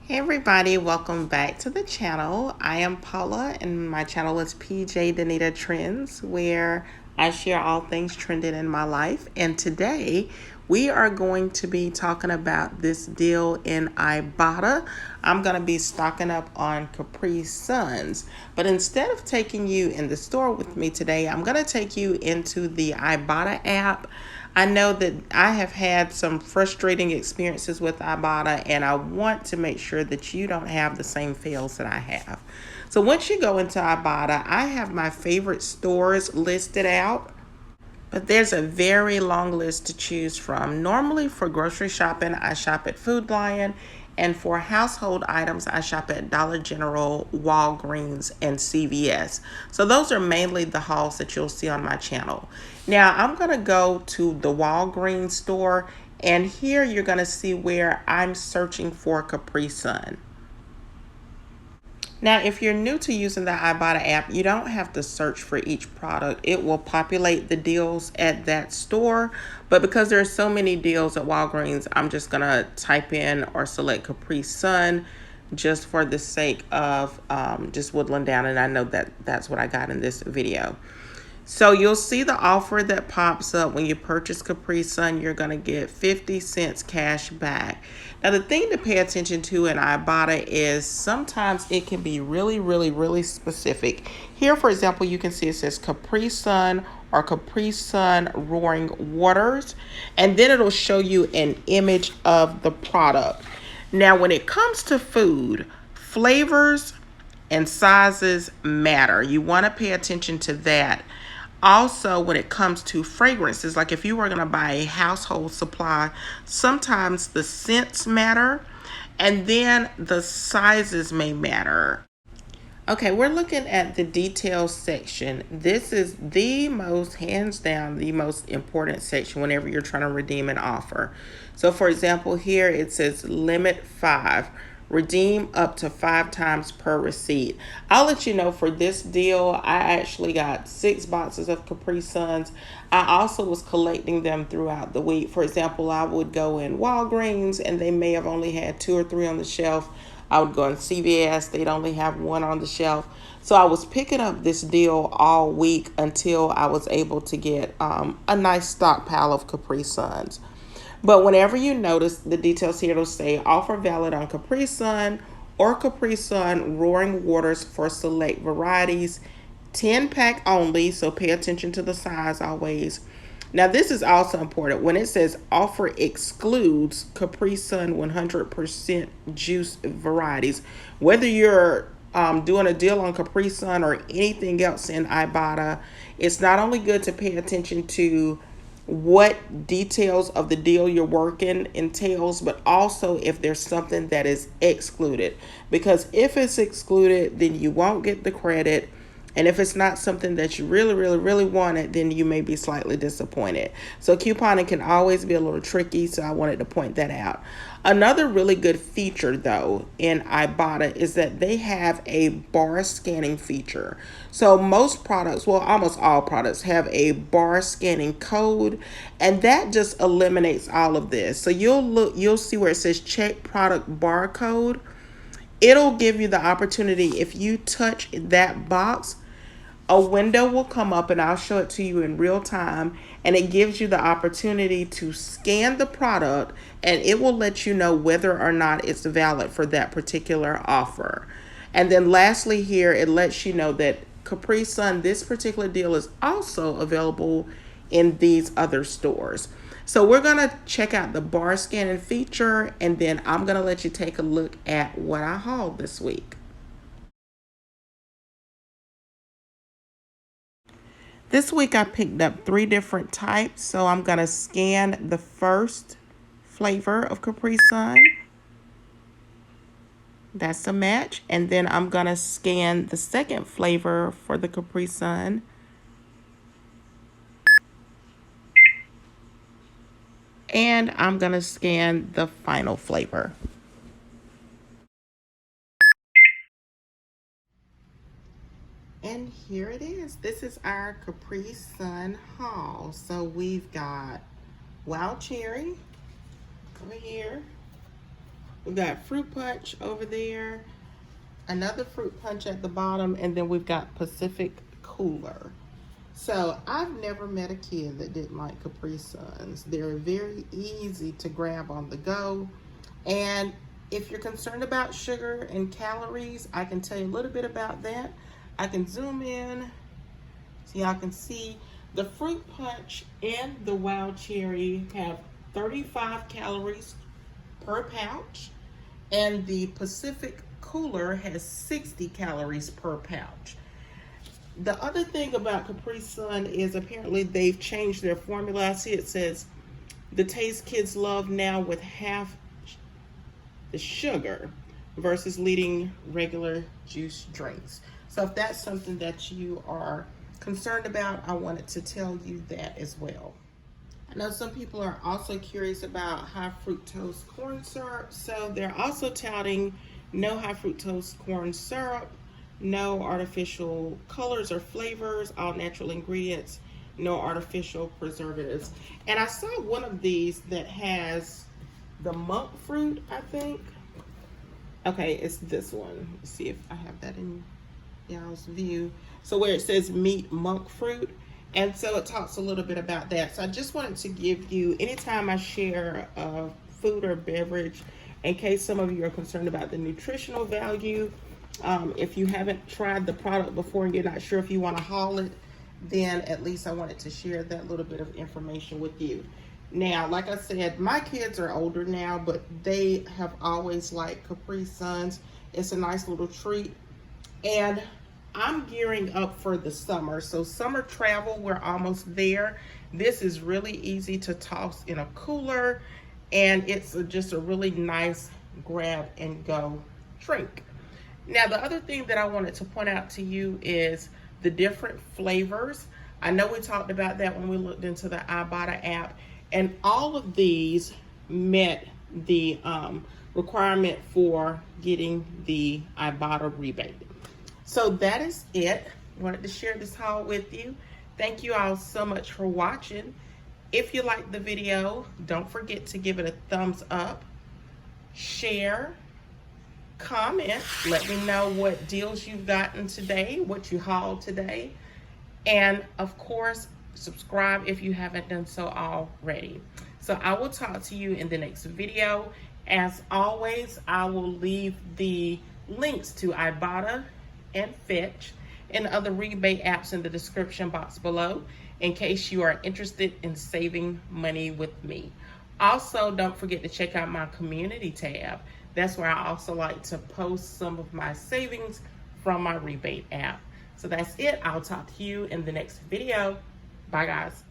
Hey everybody, welcome back to the channel. I am Paula and my channel is PJ Danita Trends, where I share all things trending in my life. And today we are going to be talking about this deal in Ibotta. I'm going to be stocking up on Capri Suns, but instead of taking you in the store with me today, I'm going to take you into the Ibotta app. I know that I have had some frustrating experiences with Ibotta, and I want to make sure that you don't have the same fails that I have. So once you go into Ibotta, I have my favorite stores listed out, but there's a very long list to choose from. Normally for grocery shopping, I shop at Food Lion, and for household items, I shop at Dollar General, Walgreens, and CVS. So those are mainly the hauls that you'll see on my channel. Now I'm gonna go to the Walgreens store, and here you're gonna see where I'm searching for Capri Sun. Now, if you're new to using the Ibotta app, you don't have to search for each product. It will populate the deals at that store. But because there are so many deals at Walgreens, I'm just going to type in or select Capri Sun just for the sake of just whittling down. And I know that that's what I got in this video. So you'll see the offer that pops up when you purchase Capri Sun. You're going to get 50 cents cash back. Now, the thing to pay attention to in Ibotta is sometimes it can be really specific. Here, for example, you can see it says Capri Sun or Capri Sun Roaring Waters, and then it'll show you an image of the product. Now, when it comes to food, flavors and sizes matter. You want to pay attention to that. Also, when it comes to fragrances, like if you were going to buy a household supply, sometimes the scents matter, and then the sizes may matter. Okay, we're looking at the details section. This is the most, hands down, the most important section whenever you're trying to redeem an offer. So for example, here it says limit 5. Redeem up to 5 times per receipt. I'll let you know for this deal, I actually got 6 boxes of Capri Suns. I also was collecting them throughout the week. For example, I would go in Walgreens and they may have only had 2 or 3 on the shelf. I would go in CVS, they'd only have 1 on the shelf. So I was picking up this deal all week until I was able to get a nice stockpile of Capri Suns. But whenever you notice the details here, it'll say offer valid on Capri Sun or Capri Sun Roaring Waters for select varieties, 10 pack only, so pay attention to the size always. Now, this is also important. When it says offer excludes Capri Sun 100% juice varieties, whether you're doing a deal on Capri Sun or anything else in Ibotta, it's not only good to pay attention to what details of the deal you're working entails, but also if there's something that is excluded. Because if it's excluded, then you won't get the credit. And if it's not something that you really wanted, then you may be slightly disappointed. So couponing can always be a little tricky, so I wanted to point that out. Another really good feature, though, in Ibotta is that they have a bar scanning feature. So most products, well, almost all products have a bar scanning code, and that just eliminates all of this. So you'll see where it says check product barcode. It'll give you the opportunity, if you touch that box, a window will come up and I'll show it to you in real time, and it gives you the opportunity to scan the product and it will let you know whether or not it's valid for that particular offer. And then lastly here, it lets you know that Capri Sun, this particular deal is also available in these other stores. So we're going to check out the bar scanning feature, and then I'm going to let you take a look at what I hauled this week. This week I picked up 3 different types, so I'm going to scan the first flavor of Capri Sun. That's a match. And then I'm going to scan the second flavor for the Capri Sun. And I'm going to scan the final flavor. And here it is. This is our Capri Sun haul. So we've got wild cherry over here. We've got fruit punch over there, another fruit punch at the bottom, and then we've got Pacific Cooler. So I've never met a kid that didn't like Capri Suns. They're very easy to grab on the go. And if you're concerned about sugar and calories, I can tell you a little bit about that. I can zoom in so y'all can see the fruit punch and the wild cherry have 35 calories per pouch, and the Pacific Cooler has 60 calories per pouch. The other thing about Capri Sun is apparently they've changed their formula. I see it says the taste kids love now with half the sugar versus leading regular juice drinks. So if that's something that you are concerned about, I wanted to tell you that as well. I know some people are also curious about high fructose corn syrup. So they're also touting no high fructose corn syrup, no artificial colors or flavors, all natural ingredients, no artificial preservatives. And I saw one of these that has the monk fruit, I think. Okay, it's this one. Let's see if I have that in y'all's view. So where it says meat monk fruit. And so it talks a little bit about that. So I just wanted to give you, anytime I share food or beverage, in case some of you are concerned about the nutritional value, if you haven't tried the product before and you're not sure if you want to haul it, then at least I wanted to share that little bit of information with you. Now, like I said, my kids are older now, but they have always liked Capri Suns. It's a nice little treat. And I'm gearing up for the summer. So summer travel, we're almost there. This is really easy to toss in a cooler, and it's just a really nice grab and go drink. Now, the other thing that I wanted to point out to you is the different flavors. I know we talked about that when we looked into the Ibotta app, and all of these met the requirement for getting the Ibotta rebate. So that is it. I wanted to share this haul with you. Thank you all so much for watching. If you liked the video, don't forget to give it a thumbs up, share, comment, let me know what deals you've gotten today, what you hauled today, and of course, subscribe if you haven't done so already. So I will talk to you in the next video. As always, I will leave the links to Ibotta and Fetch and other rebate apps in the description box below in case you are interested in saving money with me. Also, don't forget to check out my community tab. That's where I also like to post some of my savings from my rebate app. So that's it. I'll talk to you in the next video. Bye, guys.